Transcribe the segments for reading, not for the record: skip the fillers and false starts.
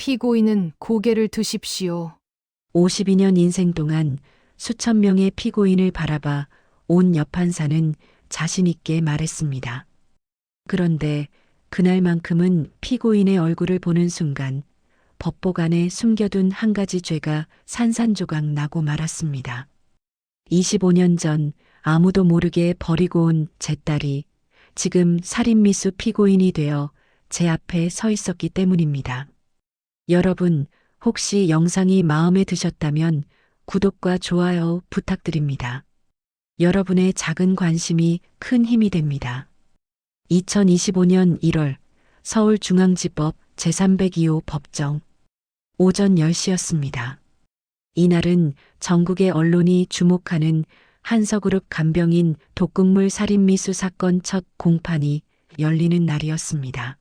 피고인은 고개를 드십시오. 52년 인생 동안 수천 명의 피고인을 바라봐 온 여판사는 자신있게 말했습니다. 그런데 그날만큼은 피고인의 얼굴을 보는 순간 법복 안에 숨겨둔 한 가지 죄가 산산조각 나고 말았습니다. 25년 전 아무도 모르게 버리고 온 제 딸이 지금 살인미수 피고인이 되어 제 앞에 서 있었기 때문입니다. 여러분, 혹시 영상이 마음에 드셨다면 구독과 좋아요 부탁드립니다. 여러분의 작은 관심이 큰 힘이 됩니다. 2025년 1월 서울중앙지법 제302호 법정 오전 10시였습니다. 이날은 전국의 언론이 주목하는 한서그룹 간병인 독극물 살인미수 사건 첫 공판이 열리는 날이었습니다.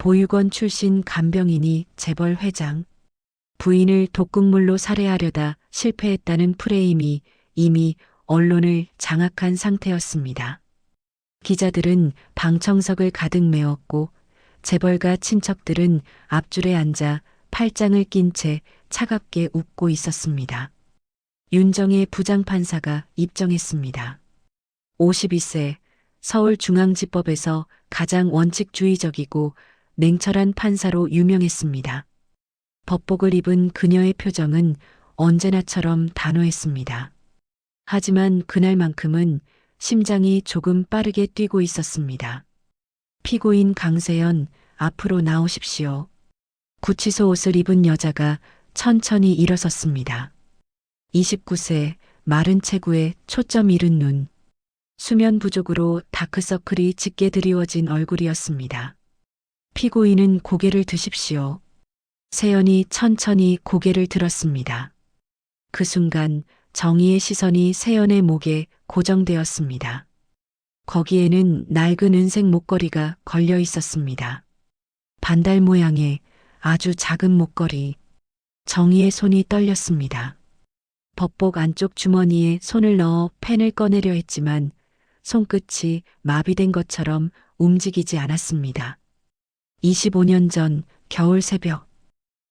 보육원 출신 간병인이 재벌 회장, 부인을 독극물로 살해하려다 실패했다는 프레임이 이미 언론을 장악한 상태였습니다. 기자들은 방청석을 가득 메웠고 재벌가 친척들은 앞줄에 앉아 팔짱을 낀 채 차갑게 웃고 있었습니다. 윤정혜 부장판사가 입정했습니다. 52세 서울중앙지법에서 가장 원칙주의적이고 냉철한 판사로 유명했습니다. 법복을 입은 그녀의 표정은 언제나처럼 단호했습니다. 하지만 그날만큼은 심장이 조금 빠르게 뛰고 있었습니다. 피고인 강세연, 앞으로 나오십시오. 구치소 옷을 입은 여자가 천천히 일어섰습니다. 29세, 마른 체구에 초점 잃은 눈. 수면 부족으로 다크서클이 짙게 드리워진 얼굴이었습니다. 피고인은 고개를 드십시오. 세연이 천천히 고개를 들었습니다. 그 순간 정의의 시선이 세연의 목에 고정되었습니다. 거기에는 낡은 은색 목걸이가 걸려 있었습니다. 반달 모양의 아주 작은 목걸이. 정의의 손이 떨렸습니다. 법복 안쪽 주머니에 손을 넣어 펜을 꺼내려 했지만 손끝이 마비된 것처럼 움직이지 않았습니다. 25년 전 겨울 새벽,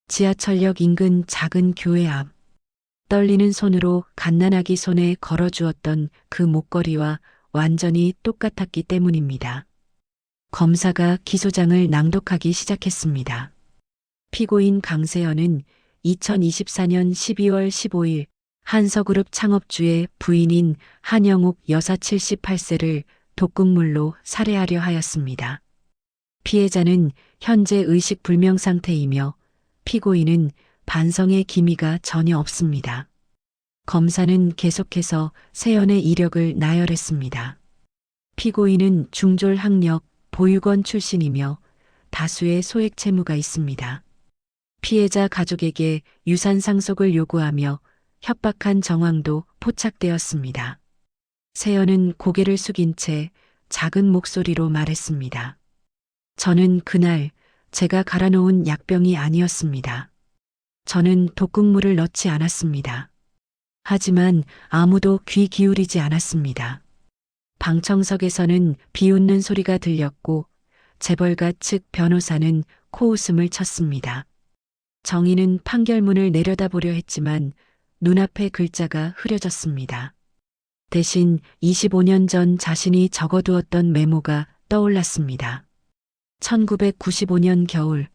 지하철역 인근 작은 교회 앞, 떨리는 손으로 갓난아기 손에 걸어주었던 그 목걸이와 완전히 똑같았기 때문입니다. 검사가 기소장을 낭독하기 시작했습니다. 피고인 강세연은 2024년 12월 15일 한서그룹 창업주의 부인인 한영욱 여사 78세를 독극물로 살해하려 하였습니다. 피해자는 현재 의식불명 상태이며 피고인은 반성의 기미가 전혀 없습니다. 검사는 계속해서 세연의 이력을 나열했습니다. 피고인은 중졸 학력, 보육원 출신이며 다수의 소액 채무가 있습니다. 피해자 가족에게 유산 상속을 요구하며 협박한 정황도 포착되었습니다. 세연은 고개를 숙인 채 작은 목소리로 말했습니다. 저는 그날 제가 갈아놓은 약병이 아니었습니다. 저는 독극물을 넣지 않았습니다. 하지만 아무도 귀 기울이지 않았습니다. 방청석에서는 비웃는 소리가 들렸고 재벌가 측 변호사는 코웃음을 쳤습니다. 정의는 판결문을 내려다보려 했지만 눈앞의 글자가 흐려졌습니다. 대신 25년 전 자신이 적어두었던 메모가 떠올랐습니다. 1995년 겨울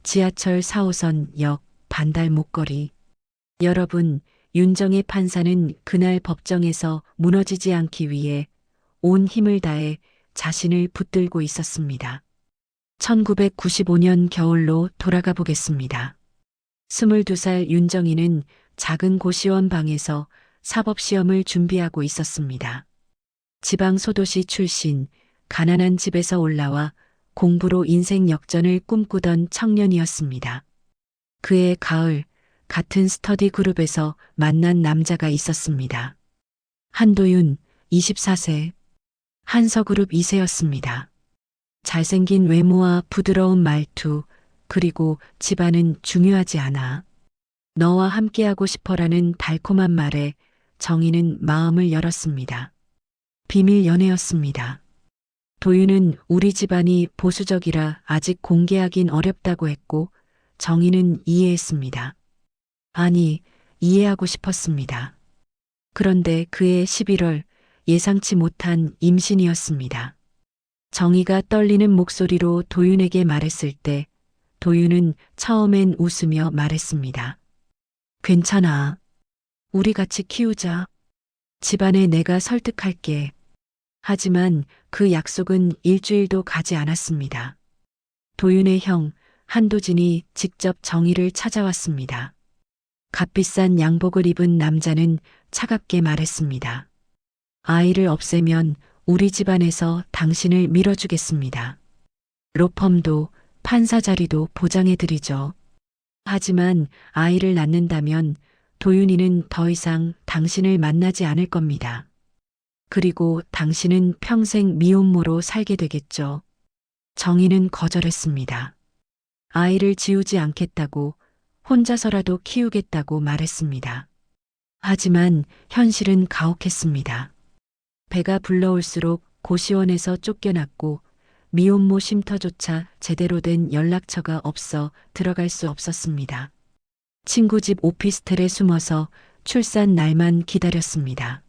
지하철 4호선 역 반달 목걸이. 여러분, 윤정혜 판사는 그날 법정에서 무너지지 않기 위해 온 힘을 다해 자신을 붙들고 있었습니다. 1995년 겨울로 돌아가 보겠습니다. 22살 윤정희는 작은 고시원 방에서 사법시험을 준비하고 있었습니다. 지방 소도시 출신, 가난한 집에서 올라와 공부로 인생 역전을 꿈꾸던 청년이었습니다. 그해 가을, 같은 스터디 그룹에서 만난 남자가 있었습니다. 한도윤, 24세, 한서그룹 2세였습니다. 잘생긴 외모와 부드러운 말투, 그리고 집안은 중요하지 않아. 너와 함께하고 싶어라는 달콤한 말에 정희는 마음을 열었습니다. 비밀 연애였습니다. 도윤은 우리 집안이 보수적이라 아직 공개하긴 어렵다고 했고 정희는 이해했습니다. 아니, 이해하고 싶었습니다. 그런데 그해 11월 예상치 못한 임신이었습니다. 정희가 떨리는 목소리로 도윤에게 말했을 때 도윤은 처음엔 웃으며 말했습니다. 괜찮아. 우리 같이 키우자. 집안에 내가 설득할게. 하지만 그 약속은 일주일도 가지 않았습니다. 도윤의 형 한도진이 직접 정희를 찾아왔습니다. 값비싼 양복을 입은 남자는 차갑게 말했습니다. 아이를 없애면 우리 집안에서 당신을 밀어주겠습니다. 로펌도 판사 자리도 보장해드리죠. 하지만 아이를 낳는다면 도윤이는 더 이상 당신을 만나지 않을 겁니다. 그리고 당신은 평생 미혼모로 살게 되겠죠. 정희는 거절했습니다. 아이를 지우지 않겠다고 혼자서라도 키우겠다고 말했습니다. 하지만 현실은 가혹했습니다. 배가 불러올수록 고시원에서 쫓겨났고 미혼모 쉼터조차 제대로 된 연락처가 없어 들어갈 수 없었습니다. 친구 집 오피스텔에 숨어서 출산 날만 기다렸습니다.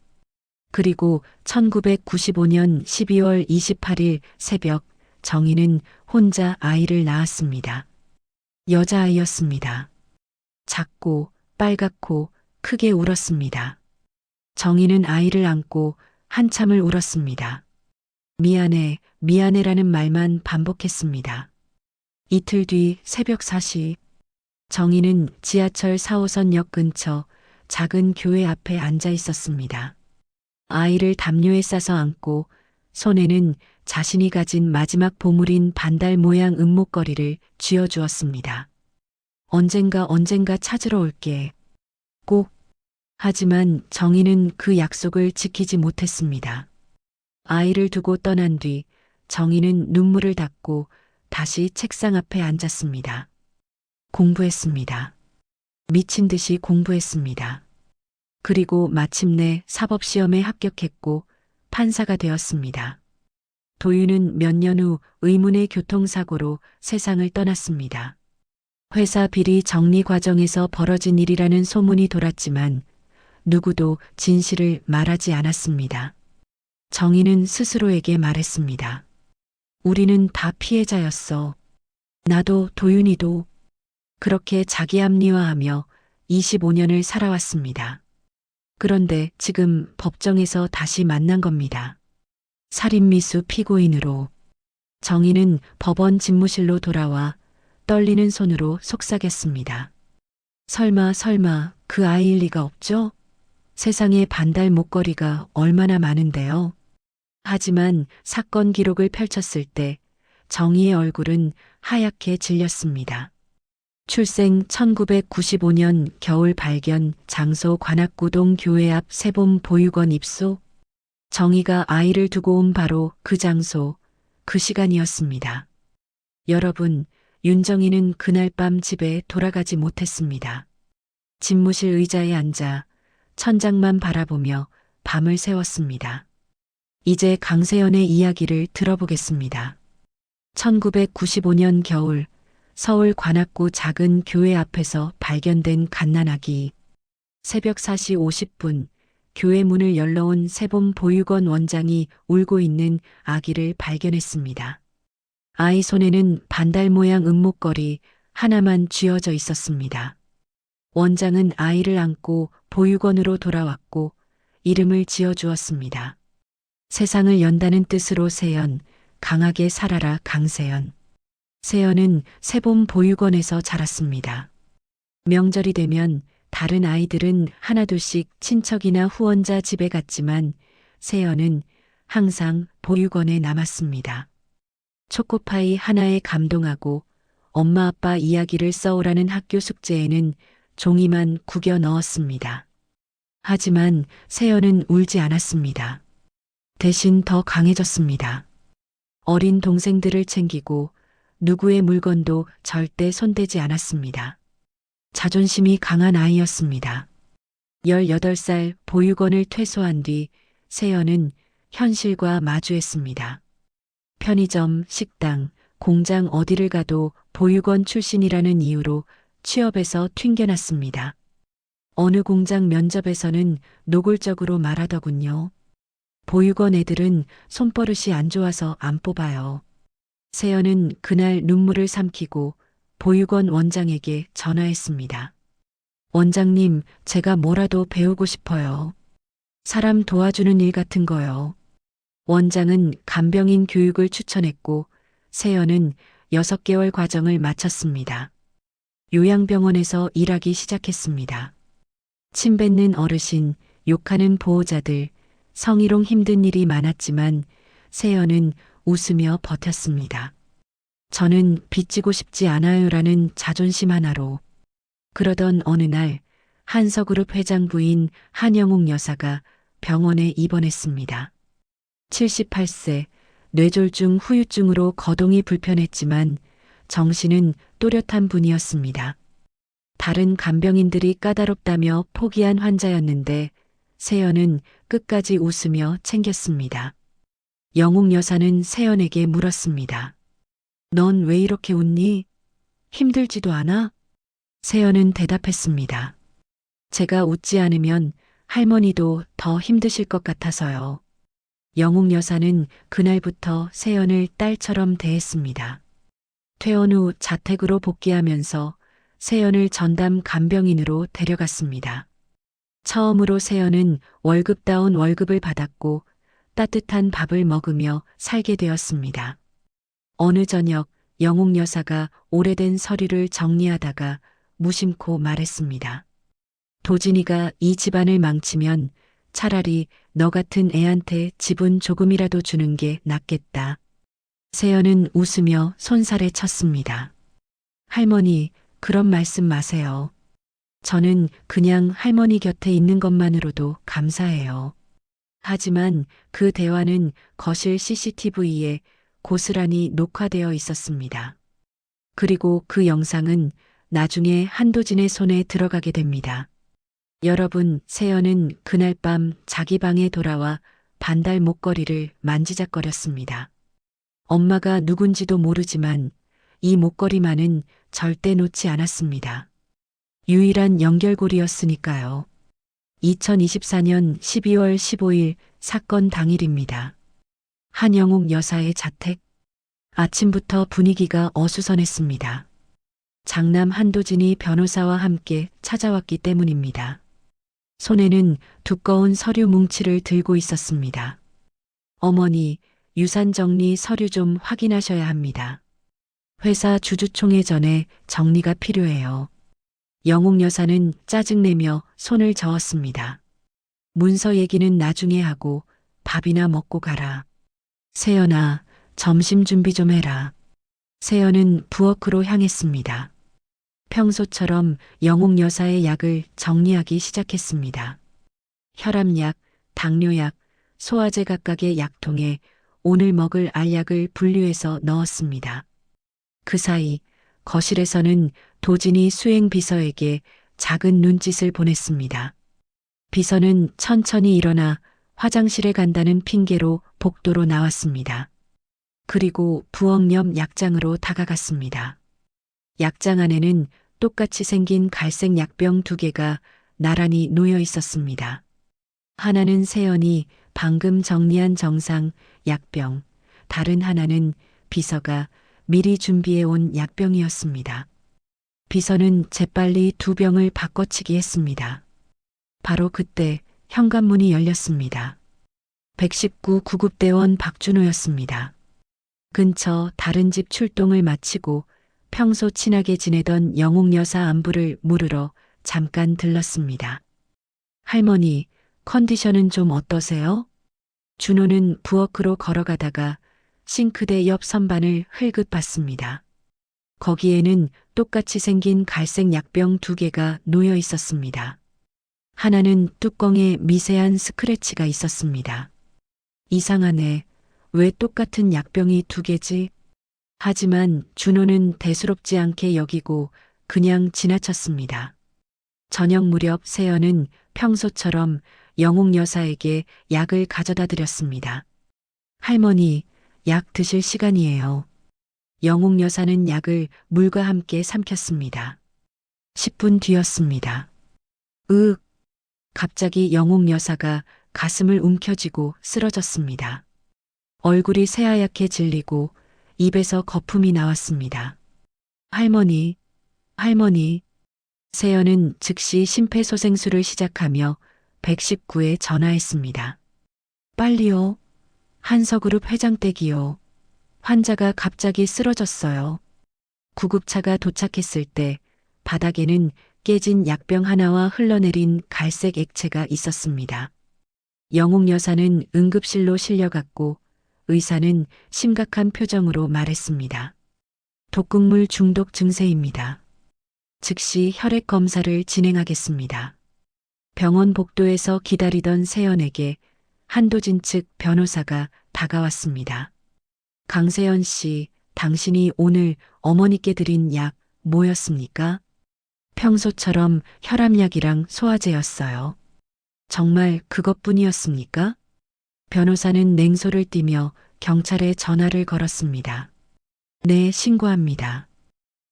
그리고 1995년 12월 28일 새벽 정희는 혼자 아이를 낳았습니다. 여자아이였습니다. 작고 빨갛고 크게 울었습니다. 정희는 아이를 안고 한참을 울었습니다. 미안해, 미안해라는 말만 반복했습니다. 이틀 뒤 새벽 4시 정희는 지하철 4호선역 근처 작은 교회 앞에 앉아 있었습니다. 아이를 담요에 싸서 안고 손에는 자신이 가진 마지막 보물인 반달 모양 은목걸이를 쥐어주었습니다. 언젠가 찾으러 올게. 꼭. 하지만 정희는 그 약속을 지키지 못했습니다. 아이를 두고 떠난 뒤 정희는 눈물을 닦고 다시 책상 앞에 앉았습니다. 공부했습니다. 미친 듯이 공부했습니다. 그리고 마침내 사법시험에 합격했고 판사가 되었습니다. 도윤은 몇 년 후 의문의 교통사고로 세상을 떠났습니다. 회사 비리 정리 과정에서 벌어진 일이라는 소문이 돌았지만 누구도 진실을 말하지 않았습니다. 정희는 스스로에게 말했습니다. 우리는 다 피해자였어. 나도 도윤이도. 그렇게 자기 합리화하며 25년을 살아왔습니다. 그런데 지금 법정에서 다시 만난 겁니다. 살인미수 피고인으로. 정희는 법원 집무실로 돌아와 떨리는 손으로 속삭였습니다. 설마 그 아이일 리가 없죠? 세상에 반달 목걸이가 얼마나 많은데요. 하지만 사건 기록을 펼쳤을 때 정희의 얼굴은 하얗게 질렸습니다. 출생 1995년 겨울 발견 장소 관악구동 교회 앞 세봄 보육원 입소. 정희가 아이를 두고 온 바로 그 장소, 그 시간이었습니다. 여러분, 윤정희는 그날 밤 집에 돌아가지 못했습니다. 집무실 의자에 앉아 천장만 바라보며 밤을 새웠습니다. 이제 강세연의 이야기를 들어보겠습니다. 1995년 겨울 서울 관악구 작은 교회 앞에서 발견된 갓난아기. 새벽 4시 50분 교회 문을 열러온 세봄 보육원 원장이 울고 있는 아기를 발견했습니다. 아이 손에는 반달 모양 은목걸이 하나만 쥐어져 있었습니다. 원장은 아이를 안고 보육원으로 돌아왔고 이름을 지어주었습니다. 세상을 연다는 뜻으로 세연, 강하게 살아라 강세연. 세연은 세봄 보육원에서 자랐습니다. 명절이 되면 다른 아이들은 하나둘씩 친척이나 후원자 집에 갔지만 세연은 항상 보육원에 남았습니다. 초코파이 하나에 감동하고 엄마 아빠 이야기를 써오라는 학교 숙제에는 종이만 구겨 넣었습니다. 하지만 세연은 울지 않았습니다. 대신 더 강해졌습니다. 어린 동생들을 챙기고 누구의 물건도 절대 손대지 않았습니다. 자존심이 강한 아이였습니다. 18살 보육원을 퇴소한 뒤 세연은 현실과 마주했습니다. 편의점, 식당, 공장 어디를 가도 보육원 출신이라는 이유로 취업에서 튕겨났습니다. 어느 공장 면접에서는 노골적으로 말하더군요. 보육원 애들은 손버릇이 안 좋아서 안 뽑아요. 세연은 그날 눈물을 삼키고 보육원 원장에게 전화했습니다. 원장님, 제가 뭐라도 배우고 싶어요. 사람 도와주는 일 같은 거요. 원장은 간병인 교육을 추천했고 세연은 6개월 과정을 마쳤습니다. 요양병원에서 일하기 시작했습니다. 침 뱉는 어르신, 욕하는 보호자들, 성희롱 힘든 일이 많았지만 세연은 웃으며 버텼습니다. 저는 빚지고 싶지 않아요라는 자존심 하나로. 그러던 어느 날 한서그룹 회장 부인 한영옥 여사가 병원에 입원했습니다. 78세, 뇌졸중 후유증으로 거동이 불편했지만 정신은 또렷한 분이었습니다. 다른 간병인들이 까다롭다며 포기한 환자였는데 세연은 끝까지 웃으며 챙겼습니다. 영옥 여사는 세연에게 물었습니다. 넌 왜 이렇게 웃니? 힘들지도 않아? 세연은 대답했습니다. 제가 웃지 않으면 할머니도 더 힘드실 것 같아서요. 영옥 여사는 그날부터 세연을 딸처럼 대했습니다. 퇴원 후 자택으로 복귀하면서 세연을 전담 간병인으로 데려갔습니다. 처음으로 세연은 월급다운 월급을 받았고 따뜻한 밥을 먹으며 살게 되었습니다. 어느 저녁 영옥 여사가 오래된 서류를 정리하다가 무심코 말했습니다. 도진이가 이 집안을 망치면 차라리 너 같은 애한테 지분 조금이라도 주는 게 낫겠다. 세연은 웃으며 손살에 쳤습니다. 할머니, 그런 말씀 마세요. 저는 그냥 할머니 곁에 있는 것만으로도 감사해요. 하지만 그 대화는 거실 CCTV에 고스란히 녹화되어 있었습니다. 그리고 그 영상은 나중에 한도진의 손에 들어가게 됩니다. 여러분, 세연은 그날 밤 자기 방에 돌아와 반달 목걸이를 만지작거렸습니다. 엄마가 누군지도 모르지만 이 목걸이만은 절대 놓지 않았습니다. 유일한 연결고리였으니까요. 2024년 12월 15일 사건 당일입니다. 한영옥 여사의 자택. 아침부터 분위기가 어수선했습니다. 장남 한도진이 변호사와 함께 찾아왔기 때문입니다. 손에는 두꺼운 서류 뭉치를 들고 있었습니다. 어머니, 유산 정리 서류 좀 확인하셔야 합니다. 회사 주주총회 전에 정리가 필요해요. 영옥 여사는 짜증내며 손을 저었습니다. 문서 얘기는 나중에 하고 밥이나 먹고 가라. 세연아, 점심 준비 좀 해라. 세연은 부엌으로 향했습니다. 평소처럼 영옥 여사의 약을 정리하기 시작했습니다. 혈압약, 당뇨약, 소화제 각각의 약통에 오늘 먹을 알약을 분류해서 넣었습니다. 그 사이 거실에서는 도진이 수행 비서에게 작은 눈짓을 보냈습니다. 비서는 천천히 일어나 화장실에 간다는 핑계로 복도로 나왔습니다. 그리고 부엌 옆 약장으로 다가갔습니다. 약장 안에는 똑같이 생긴 갈색 약병 2개가 나란히 놓여 있었습니다. 하나는 세연이 방금 정리한 정상 약병, 다른 하나는 비서가 미리 준비해 온 약병이었습니다. 비서는 재빨리 2병을 바꿔치기 했습니다. 바로 그때 현관문이 열렸습니다. 119 구급대원 박준호였습니다. 근처 다른 집 출동을 마치고 평소 친하게 지내던 영옥 여사 안부를 물으러 잠깐 들렀습니다. 할머니, 컨디션은 좀 어떠세요? 준호는 부엌으로 걸어가다가 싱크대 옆 선반을 흘끗 봤습니다. 거기에는 똑같이 생긴 갈색 약병 2개가 놓여 있었습니다. 하나는 뚜껑에 미세한 스크래치가 있었습니다. 이상하네. 왜 똑같은 약병이 2개지? 하지만 준호는 대수롭지 않게 여기고 그냥 지나쳤습니다. 저녁 무렵 세연은 평소처럼 영옥 여사에게 약을 가져다 드렸습니다. 할머니, 약 드실 시간이에요. 영옥 여사는 약을 물과 함께 삼켰습니다. 10분 뒤였습니다. 으윽! 갑자기 영옥 여사가 가슴을 움켜쥐고 쓰러졌습니다. 얼굴이 새하얗게 질리고 입에서 거품이 나왔습니다. 할머니, 할머니. 세연은 즉시 심폐소생술을 시작하며 119에 전화했습니다. 빨리요. 한서그룹 회장댁이요. 환자가 갑자기 쓰러졌어요. 구급차가 도착했을 때 바닥에는 깨진 약병 하나와 흘러내린 갈색 액체가 있었습니다. 영옥 여사는 응급실로 실려갔고 의사는 심각한 표정으로 말했습니다. 독극물 중독 증세입니다. 즉시 혈액 검사를 진행하겠습니다. 병원 복도에서 기다리던 세연에게 한도진 측 변호사가 다가왔습니다. 강세연 씨, 당신이 오늘 어머니께 드린 약 뭐였습니까? 평소처럼 혈압약이랑 소화제였어요. 정말 그것뿐이었습니까? 변호사는 냉소를 띠며 경찰에 전화를 걸었습니다. 네, 신고합니다.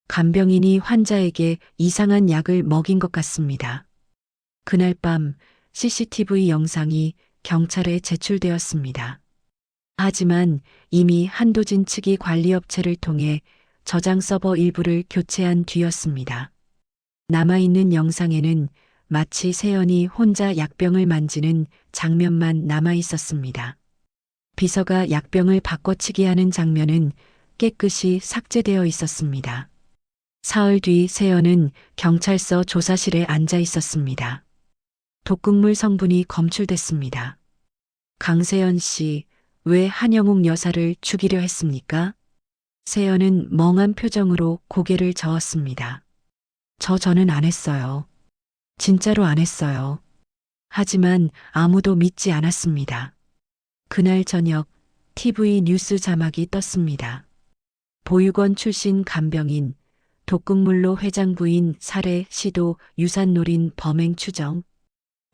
간병인이 환자에게 이상한 약을 먹인 것 같습니다. 그날 밤 CCTV 영상이 경찰에 제출되었습니다. 하지만 이미 한도진 측이 관리업체를 통해 저장 서버 일부를 교체한 뒤였습니다. 남아있는 영상에는 마치 세연이 혼자 약병을 만지는 장면만 남아있었습니다. 비서가 약병을 바꿔치기 하는 장면은 깨끗이 삭제되어 있었습니다. 사흘 뒤 세연은 경찰서 조사실에 앉아 있었습니다. 독극물 성분이 검출됐습니다. 강세연 씨, 왜 한영옥 여사를 죽이려 했습니까? 세연은 멍한 표정으로 고개를 저었습니다. 저는 안 했어요. 진짜로 안 했어요. 하지만 아무도 믿지 않았습니다. 그날 저녁 TV 뉴스 자막이 떴습니다. 보육원 출신 간병인, 독극물로 회장 부인 살해 시도 유산 노린 범행 추정.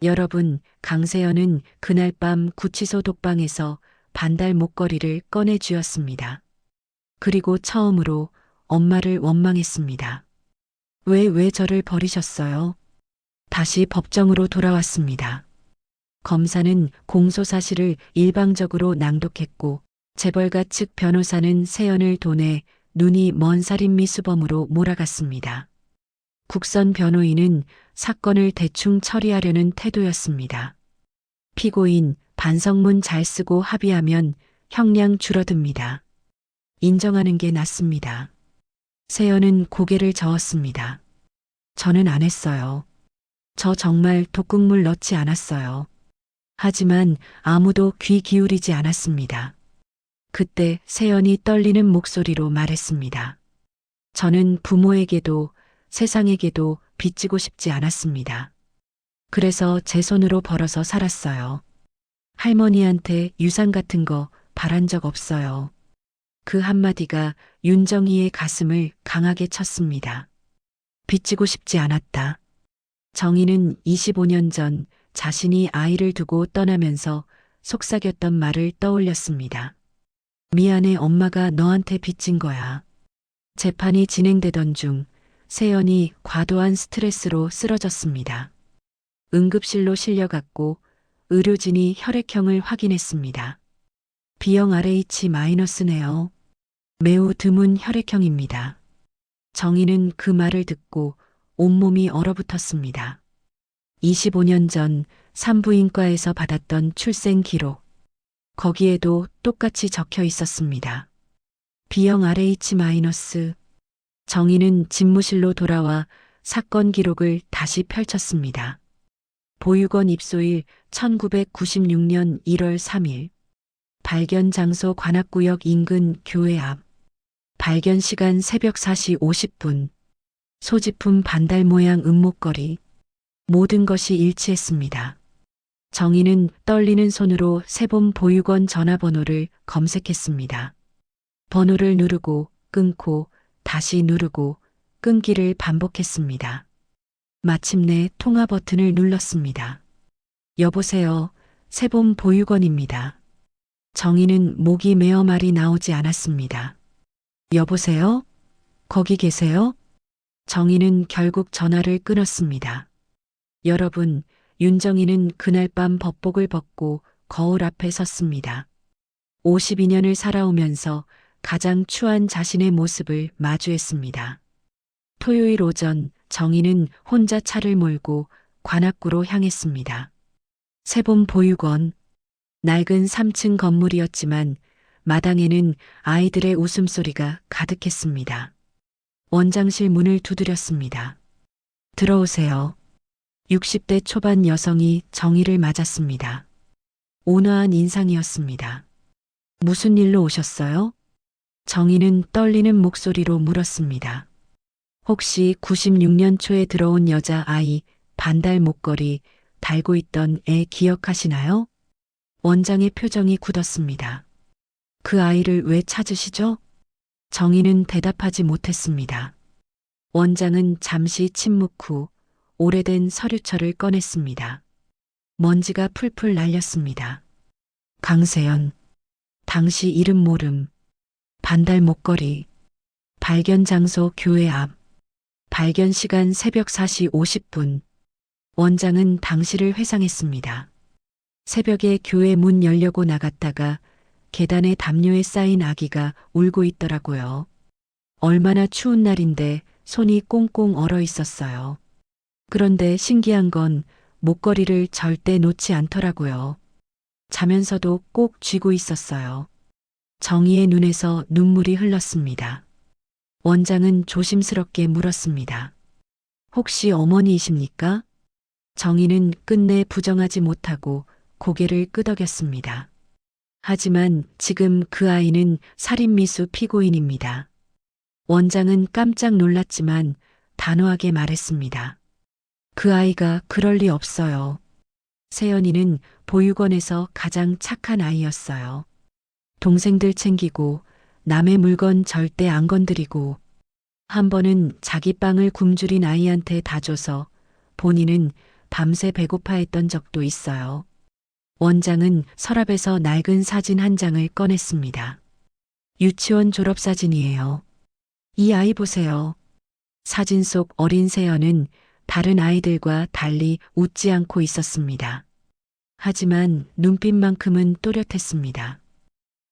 여러분, 강세연은 그날 밤 구치소 독방에서 반달 목걸이를 꺼내 쥐었습니다. 그리고 처음으로 엄마를 원망했습니다. 왜 저를 버리셨어요? 다시 법정으로 돌아왔습니다. 검사는 공소 사실을 일방적으로 낭독했고 재벌가 측 변호사는 세연을 도내 눈이 먼 살인미 수범으로 몰아갔습니다. 국선 변호인은 사건을 대충 처리하려는 태도였습니다. 피고인, 반성문 잘 쓰고 합의하면 형량 줄어듭니다. 인정하는 게 낫습니다. 세연은 고개를 저었습니다. 저는 안 했어요. 저 정말 독극물 넣지 않았어요. 하지만 아무도 귀 기울이지 않았습니다. 그때 세연이 떨리는 목소리로 말했습니다. 저는 부모에게도 세상에게도 빚지고 싶지 않았습니다. 그래서 제 손으로 벌어서 살았어요. 할머니한테 유산 같은 거 바란 적 없어요. 그 한마디가 윤정희의 가슴을 강하게 쳤습니다. 빚지고 싶지 않았다. 정희는 25년 전 자신이 아이를 두고 떠나면서 속삭였던 말을 떠올렸습니다. 미안해, 엄마가 너한테 빚진 거야. 재판이 진행되던 중 세연이 과도한 스트레스로 쓰러졌습니다. 응급실로 실려갔고 의료진이 혈액형을 확인했습니다. B형 RH-네요. 매우 드문 혈액형입니다. 정희는 그 말을 듣고 온몸이 얼어붙었습니다. 25년 전 산부인과에서 받았던 출생 기록. 거기에도 똑같이 적혀 있었습니다. B형 RH-. 정희는 집무실로 돌아와 사건 기록을 다시 펼쳤습니다. 보육원 입소일 1996년 1월 3일. 발견 장소 관악구역 인근 교회 앞. 발견 시간 새벽 4시 50분. 소지품 반달 모양 은목걸이. 모든 것이 일치했습니다. 정희는 떨리는 손으로 세봄 보육원 전화번호를 검색했습니다. 번호를 누르고 끊고 다시 누르고 끊기를 반복했습니다. 마침내 통화 버튼을 눌렀습니다. 여보세요. 세봄 보육원입니다. 정희는 목이 메어 말이 나오지 않았습니다. 여보세요? 거기 계세요? 정희는 결국 전화를 끊었습니다. 여러분, 윤정희는 그날 밤 법복을 벗고 거울 앞에 섰습니다. 52년을 살아오면서 가장 추한 자신의 모습을 마주했습니다. 토요일 오전 정희는 혼자 차를 몰고 관악구로 향했습니다. 세봄 보육원, 낡은 3층 건물이었지만 마당에는 아이들의 웃음소리가 가득했습니다. 원장실 문을 두드렸습니다. 들어오세요. 60대 초반 여성이 정희를 맞았습니다. 온화한 인상이었습니다. 무슨 일로 오셨어요? 정희는 떨리는 목소리로 물었습니다. 혹시 96년 초에 들어온 여자아이 반달 목걸이 달고 있던 애 기억하시나요? 원장의 표정이 굳었습니다. 그 아이를 왜 찾으시죠? 정희는 대답하지 못했습니다. 원장은 잠시 침묵 후 오래된 서류철을 꺼냈습니다. 먼지가 풀풀 날렸습니다. 강세연, 당시 이름 모름, 반달 목걸이, 발견 장소 교회 앞, 발견 시간 새벽 4시 50분. 원장은 당시를 회상했습니다. 새벽에 교회 문 열려고 나갔다가 계단에 담요에 쌓인 아기가 울고 있더라고요. 얼마나 추운 날인데 손이 꽁꽁 얼어 있었어요. 그런데 신기한 건 목걸이를 절대 놓지 않더라고요. 자면서도 꼭 쥐고 있었어요. 정희의 눈에서 눈물이 흘렀습니다. 원장은 조심스럽게 물었습니다. 혹시 어머니이십니까? 정희는 끝내 부정하지 못하고 고개를 끄덕였습니다. 하지만 지금 그 아이는 살인미수 피고인입니다. 원장은 깜짝 놀랐지만 단호하게 말했습니다. 그 아이가 그럴 리 없어요. 세연이는 보육원에서 가장 착한 아이였어요. 동생들 챙기고 남의 물건 절대 안 건드리고 한 번은 자기 빵을 굶주린 아이한테 다 줘서 본인은 밤새 배고파했던 적도 있어요. 원장은 서랍에서 낡은 사진 한 장을 꺼냈습니다. 유치원 졸업사진이에요. 이 아이 보세요. 사진 속 어린 세연은 다른 아이들과 달리 웃지 않고 있었습니다. 하지만 눈빛만큼은 또렷했습니다.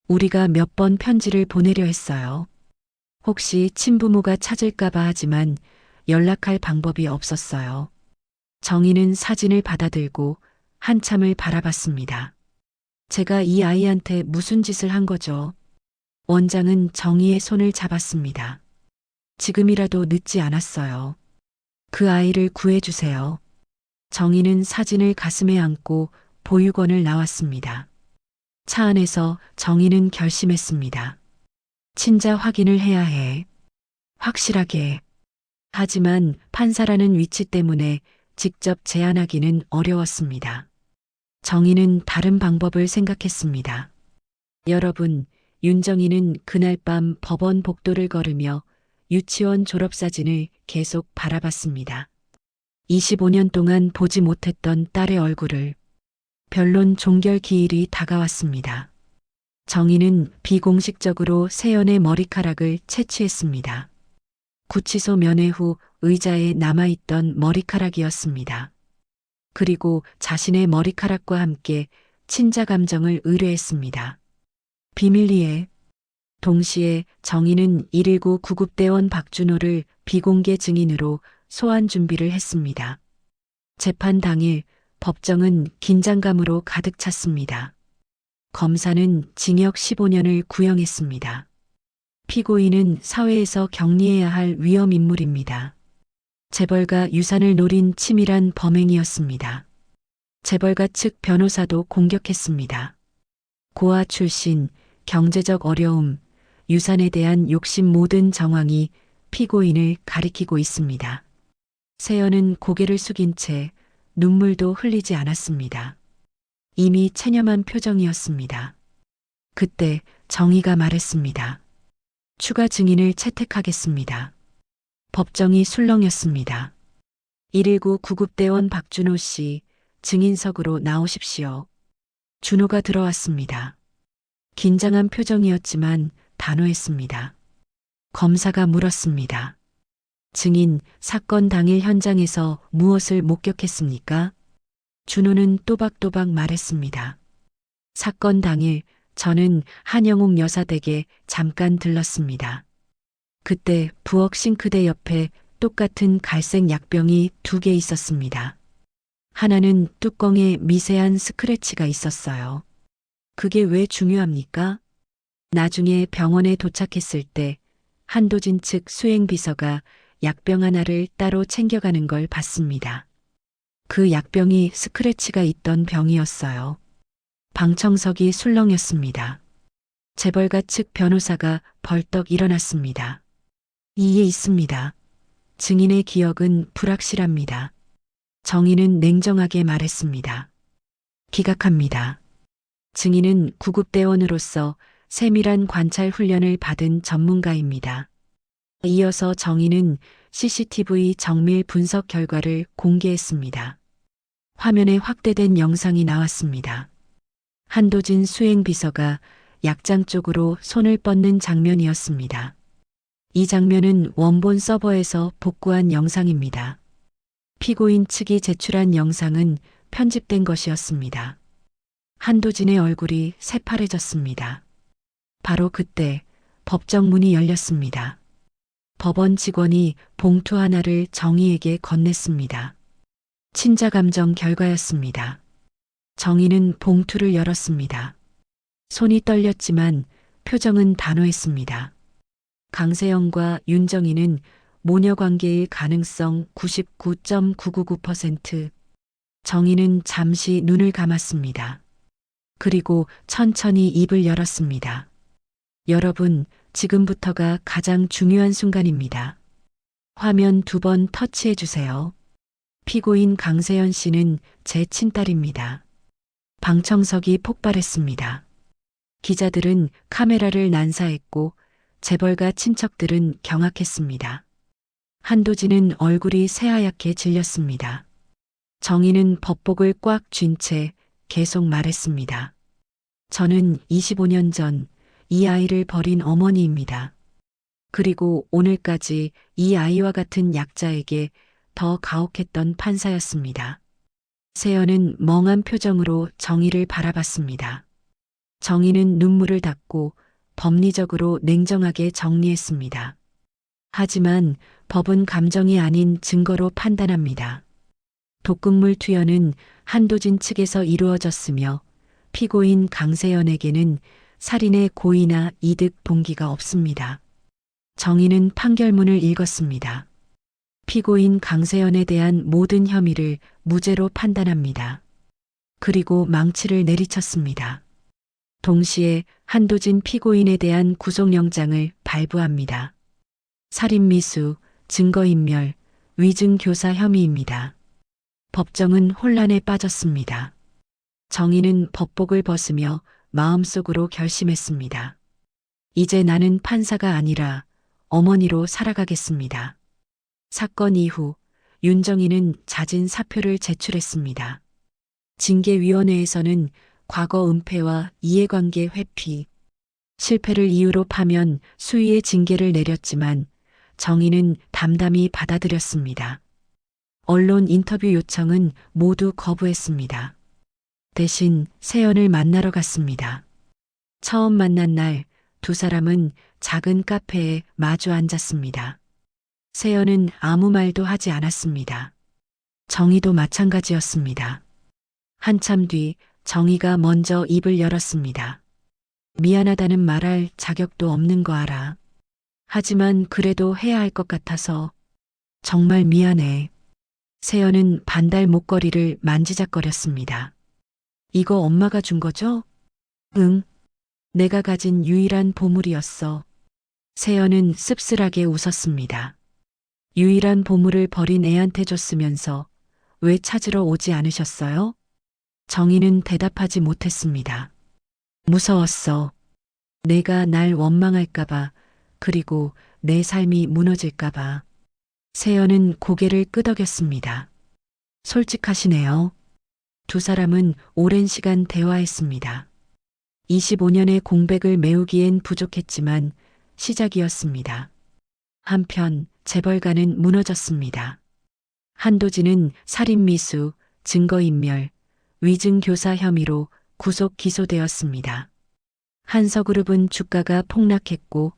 우리가 몇 번 편지를 보내려 했어요. 혹시 친부모가 찾을까봐 하지만 연락할 방법이 없었어요. 정희는 사진을 받아들고 한참을 바라봤습니다. 제가 이 아이한테 무슨 짓을 한 거죠? 원장은 정희의 손을 잡았습니다. 지금이라도 늦지 않았어요. 그 아이를 구해주세요. 정희는 사진을 가슴에 안고 보육원을 나왔습니다. 차 안에서 정희는 결심했습니다. 친자 확인을 해야 해. 확실하게. 하지만 판사라는 위치 때문에 직접 제안하기는 어려웠습니다. 정희는 다른 방법을 생각했습니다. 여러분, 윤정희는 그날 밤 법원 복도를 걸으며 유치원 졸업사진을 계속 바라봤습니다. 25년 동안 보지 못했던 딸의 얼굴을. 변론 종결 기일이 다가왔습니다. 정희는 비공식적으로 세연의 머리카락을 채취했습니다. 구치소 면회 후 의자에 남아있던 머리카락이었습니다. 그리고 자신의 머리카락과 함께 친자 감정을 의뢰했습니다. 비밀리에. 동시에 정희는 119 구급대원 박준호를 비공개 증인으로 소환 준비를 했습니다. 재판 당일 법정은 긴장감으로 가득 찼습니다. 검사는 징역 15년을 구형했습니다. 피고인은 사회에서 격리해야 할 위험 인물입니다. 재벌가 유산을 노린 치밀한 범행이었습니다. 재벌가 측 변호사도 공격했습니다. 고아 출신, 경제적 어려움, 유산에 대한 욕심 모든 정황이 피고인을 가리키고 있습니다. 세연은 고개를 숙인 채 눈물도 흘리지 않았습니다. 이미 체념한 표정이었습니다. 그때 정희가 말했습니다. 추가 증인을 채택하겠습니다. 법정이 술렁였습니다. 119 구급대원 박준호 씨, 증인석으로 나오십시오. 준호가 들어왔습니다. 긴장한 표정이었지만 단호했습니다. 검사가 물었습니다. 증인, 사건 당일 현장에서 무엇을 목격했습니까? 준호는 또박또박 말했습니다. 사건 당일 저는 한영옥 여사 댁에 잠깐 들렀습니다. 그때 부엌 싱크대 옆에 똑같은 갈색 약병이 2개 있었습니다. 하나는 뚜껑에 미세한 스크래치가 있었어요. 그게 왜 중요합니까? 나중에 병원에 도착했을 때 한도진 측 수행비서가 약병 하나를 따로 챙겨가는 걸 봤습니다. 그 약병이 스크래치가 있던 병이었어요. 방청석이 술렁였습니다. 재벌가 측 변호사가 벌떡 일어났습니다. 이에 있습니다. 증인의 기억은 불확실합니다. 정의는 냉정하게 말했습니다. 기각합니다. 증인은 구급대원으로서 세밀한 관찰 훈련을 받은 전문가입니다. 이어서 정의는 CCTV 정밀 분석 결과를 공개했습니다. 화면에 확대된 영상이 나왔습니다. 한도진 수행비서가 약장 쪽으로 손을 뻗는 장면이었습니다. 이 장면은 원본 서버에서 복구한 영상입니다. 피고인 측이 제출한 영상은 편집된 것이었습니다. 한도진의 얼굴이 새파래졌습니다. 바로 그때 법정 문이 열렸습니다. 법원 직원이 봉투 하나를 정의에게 건넸습니다. 친자감정 결과였습니다. 정의는 봉투를 열었습니다. 손이 떨렸지만 표정은 단호했습니다. 강세영과 윤정희는 모녀 관계일 가능성 99.999%. 정의는 잠시 눈을 감았습니다. 그리고 천천히 입을 열었습니다. 여러분, 지금부터가 가장 중요한 순간입니다. 화면 2번 터치해 주세요. 피고인 강세연 씨는 제 친딸입니다. 방청석이 폭발했습니다. 기자들은 카메라를 난사했고 재벌가 친척들은 경악했습니다. 한도진은 얼굴이 새하얗게 질렸습니다. 정의는 법복을 꽉 쥔 채 계속 말했습니다. 저는 25년 전 이 아이를 버린 어머니입니다. 그리고 오늘까지 이 아이와 같은 약자에게 더 가혹했던 판사였습니다. 세연은 멍한 표정으로 정의를 바라봤습니다. 정의는 눈물을 닦고 법리적으로 냉정하게 정리했습니다. 하지만 법은 감정이 아닌 증거로 판단합니다. 독극물 투여는 한도진 측에서 이루어졌으며 피고인 강세연에게는 살인의 고의나 이득 동기가 없습니다. 정의는 판결문을 읽었습니다. 피고인 강세연에 대한 모든 혐의를 무죄로 판단합니다. 그리고 망치를 내리쳤습니다. 동시에 한도진 피고인에 대한 구속영장을 발부합니다. 살인미수, 증거인멸, 위증교사 혐의입니다. 법정은 혼란에 빠졌습니다. 정의는 법복을 벗으며 마음속으로 결심했습니다. 이제 나는 판사가 아니라 어머니로 살아가겠습니다. 사건 이후 윤정희는 잦은 사표를 제출했습니다. 징계위원회에서는 과거 은폐와 이해관계 회피, 실패를 이유로 파면 수위의 징계를 내렸지만 정의는 담담히 받아들였습니다. 언론 인터뷰 요청은 모두 거부했습니다. 대신 세연을 만나러 갔습니다. 처음 만난 날 2사람은 작은 카페에 마주 앉았습니다. 세연은 아무 말도 하지 않았습니다. 정의도 마찬가지였습니다. 한참 뒤 정의가 먼저 입을 열었습니다. 미안하다는 말할 자격도 없는 거 알아. 하지만 그래도 해야 할 것 같아서 정말 미안해. 세연은 반달 목걸이를 만지작거렸습니다. 이거 엄마가 준 거죠? 응. 내가 가진 유일한 보물이었어. 세연은 씁쓸하게 웃었습니다. 유일한 보물을 버린 애한테 줬으면서 왜 찾으러 오지 않으셨어요? 정의는 대답하지 못했습니다. 무서웠어. 내가 날 원망할까봐, 그리고 내 삶이 무너질까봐. 세연은 고개를 끄덕였습니다. 솔직하시네요. 2사람은 오랜 시간 대화했습니다. 25년의 공백을 메우기엔 부족했지만 시작이었습니다. 한편 재벌가는 무너졌습니다. 한도진은 살인미수, 증거인멸, 위증교사 혐의로 구속 기소되었습니다. 한서그룹은 주가가 폭락했고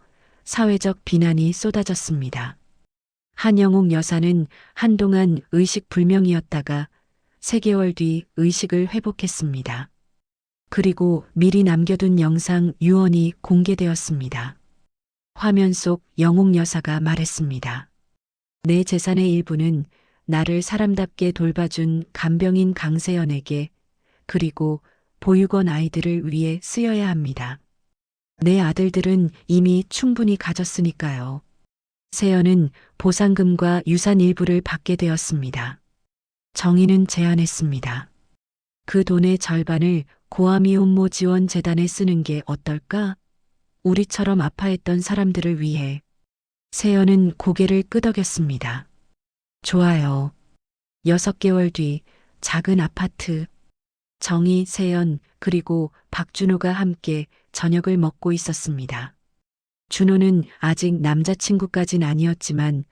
사회적 비난이 쏟아졌습니다. 한영옥 여사는 한동안 의식불명이었다가 3개월 뒤 의식을 회복했습니다. 그리고 미리 남겨둔 영상 유언이 공개되었습니다. 화면 속 영옥 여사가 말했습니다. 내 재산의 일부는 나를 사람답게 돌봐준 간병인 강세연에게 그리고 보육원 아이들을 위해 쓰여야 합니다. 내 아들들은 이미 충분히 가졌으니까요. 세연은 보상금과 유산 일부를 받게 되었습니다. 정희는 제안했습니다. 그 돈의 절반을 고아미 혼모 지원 재단에 쓰는 게 어떨까? 우리처럼 아파했던 사람들을 위해. 세연은 고개를 끄덕였습니다. 좋아요. 6개월 뒤 작은 아파트. 정희, 세연, 그리고 박준호가 함께 저녁을 먹고 있었습니다. 준호는 아직 남자친구까진 아니었지만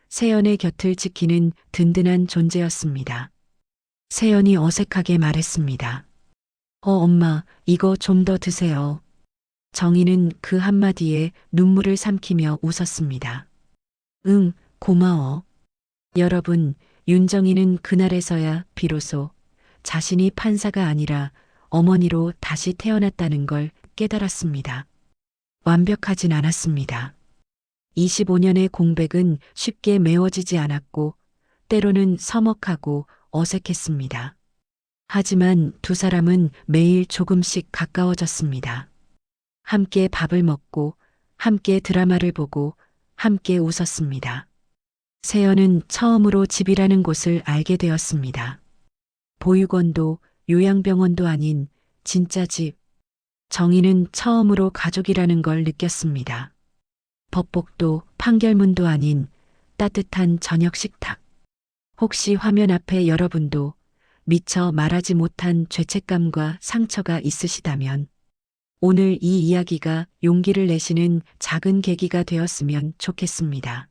세연의 곁을 지키는 든든한 존재였습니다. 세연이 어색하게 말했습니다. 엄마, 이거 좀 더 드세요. 정희는 그 한마디에 눈물을 삼키며 웃었습니다. 응, 고마워. 여러분, 윤정희는 그날에서야 비로소 자신이 판사가 아니라 어머니로 다시 태어났다는 걸 깨달았습니다. 완벽하진 않았습니다. 25년의 공백은 쉽게 메워지지 않았고 때로는 서먹하고 어색했습니다. 하지만 두 사람은 매일 조금씩 가까워졌습니다. 함께 밥을 먹고 함께 드라마를 보고 함께 웃었습니다. 세연은 처음으로 집이라는 곳을 알게 되었습니다. 보육원도 요양병원도 아닌 진짜 집. 정희는 처음으로 가족이라는 걸 느꼈습니다. 법복도 판결문도 아닌 따뜻한 저녁 식탁. 혹시 화면 앞에 여러분도 미처 말하지 못한 죄책감과 상처가 있으시다면 오늘 이 이야기가 용기를 내시는 작은 계기가 되었으면 좋겠습니다.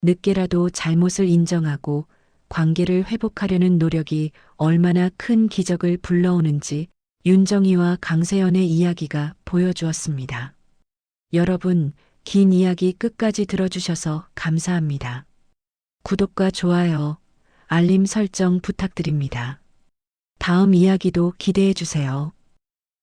늦게라도 잘못을 인정하고 관계를 회복하려는 노력이 얼마나 큰 기적을 불러오는지 윤정희와 강세연의 이야기가 보여주었습니다. 여러분, 긴 이야기 끝까지 들어주셔서 감사합니다. 구독과 좋아요, 알림 설정 부탁드립니다. 다음 이야기도 기대해 주세요.